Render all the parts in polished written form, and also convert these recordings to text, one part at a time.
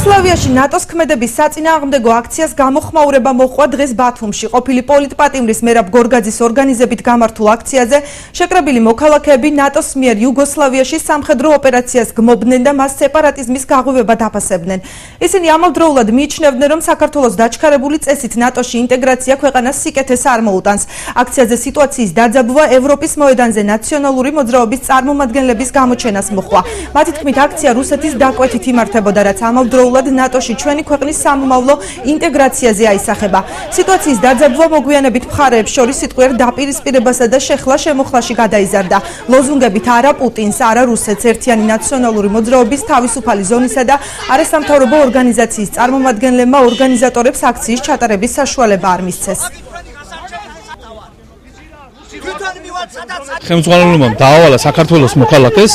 იუგოსლავიაში ნატოს ქმედების საწინააღმდეგო აქციას გამოხმაურება მოჰყვა დღეს ბათუმში. ყოფილი პოლიტპატიმრის მერაბ გორგაძის ორგანიზებით გამართულ აქციაზე შეკრებილი მოქალაქეები ნატოს მიერ იუგოსლავიაში სამხედრო ოპერაციას გმობდნენ და მას სეპარატიზმის გაღვივებად აფასებდნენ. ისინი ამავდროულად მიიჩნევდნენ, რომ საქართველოს დაჩქარებული წესით ნატოში ინტეგრაცია ქვეყანას სიკეთეს არ მოუტანს. აქციაზე სიტუაციის დაძაბვა ევროპის მოედანზე ნაციონალური მოძრაობის წარმომადგენლების გამოჩენას მოჰყვა. მათი თქმით, აქცია რუსეთის დაკვეთით იმართებოდა, რაც ამავდროულად ნატოში ჩვენი ქვეყნის სამომავლო ინტეგრაციაზე აისახება. სიტუაციის დაძაბვა მოგვიანებით მხარეებს შორის სიტყვიერ დაპირისპირებასა და შეხლა-შემოხლაში გადაიზარდა. ლოზუნგებით არა პუტინს, არა რუსეთს, ერთიანი ნაციონალური მოძრაობის თავისუფალი ზონისა და არასამთავრობო ორგანიზაციის წარმომადგენლებმა ორგანიზატორებს აქციის ჩატარების საშუალება არ მისცეს. ხელმძღვანელობამ დაავალა საქართველოს მოქალაქეს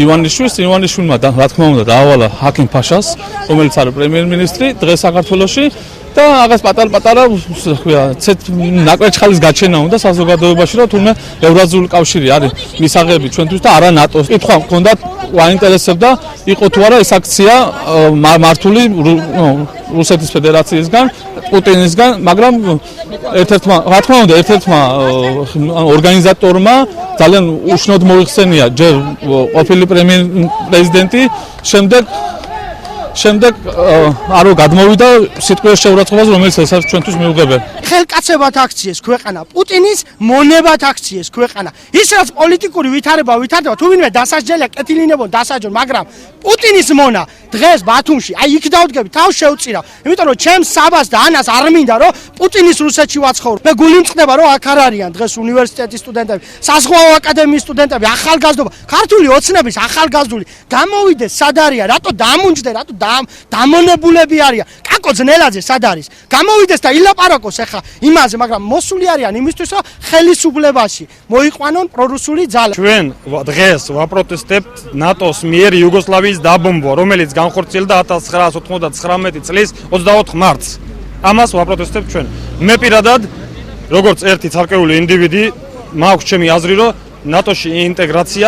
ივანიშვილმა რა თქმა უნდა დაავალა ჰაკიმ ფაშას, რომელიც არის პრემიერ-მინისტრი დღეს საქართველოში და რაღაც პატარ-პატარა ნაკვეთჩხალის გაჩენა უნდა საზოგადოებაში, რომ თურმე ევრაზიული კავშირი არის მისაღები ჩვენთვის და არა ნატოს. კითხვა მქონდათ, აინტერესებდა იყო თუ არა ეს აქცია მართული რუსეთის ფედერაციისგან, პუტინისგან, მაგრამ ერთ-ერთმა ორგანიზატორმა ძალიან უშნოდ მოიხსენია ჯერ ყოფილი პრეზიდენტი, შემდეგ არო გადმოვიდა სიტყვის შეურაცხყოფას, რომელიც ესაც ჩვენთვის მიუღებელ. ხელკაცებად აქციეს ქვეყანა, პუტინის მონებად აქციეს ქვეყანა. ის რაც პოლიტიკური ვითარება ვითარდება, თუ ვინმე დასაჯელია კეთილინებონ დასაჯონ, მაგრამ პუტინის მონა დღეს ბათუმში, აი იქ დავდგები, თავს შევწირავ. იმიტომ რომ ჩემს საბას და ანას არ მინდა რომ პუტინის რუსეთში ვაცხოვრო. მე გული მწყდება რომ აქ არ არიან დღეს უნივერსიტეტის სტუდენტები, საზღვაო აკადემიის სტუდენტები, ახალგაზრდობა, ქართული ოცნების ახალგაზრდული. გამოვიდეს სად არიან, რატო დამუნჯდე, რატო დამონებულები არიან. კაკო ძნელაძე სად არის? გამოვიდეს და ილაპარაკოს ახლა იმაზე, მაგრამ მოსული არიან იმისთვის, რომ ხელისუფლებაში მოიყვანონ პრორუსული ძალა. ჩვენ დღეს ვაპროტესტებთ ნატოს მიერ იუგოსლავიის დაბომბვა, რომელიც განხორციელდა 1999 წლის 24 მარტს. ამას ვაპროტესტებთ ჩვენ. მე პირადად, როგორც ერთი ცალკეული ინდივიდი, მაქვს ჩემი აზრი, რომ ნატოში ინტეგრაცია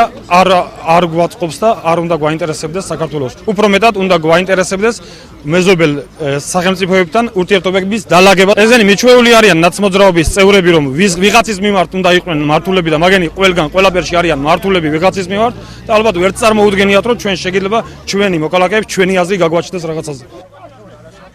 არ გვაწყობს და არ უნდა გვაინტერესებდეს საქართველოს. უფრო მეტად უნდა გვაინტერესებდეს მეზობელ სახელმწიფოებთან ურთიერთობების დალაგება. ესენი მიჩვეული არიან ნაცმოძრაობის წევრები, რომ ვიღაცის მიმართ უნდა იყვნენ მართულები და მაგენი ყველგან ყველაფერში არიან მართულები ვიღაცის მიმართ და ალბათ ვერ წარმოუდგენიათ, რომ ჩვენ შეიძლება ჩვენი მოქალაქეებს ჩვენი აზრი გაგვაჩნდეს რაღაცაზე.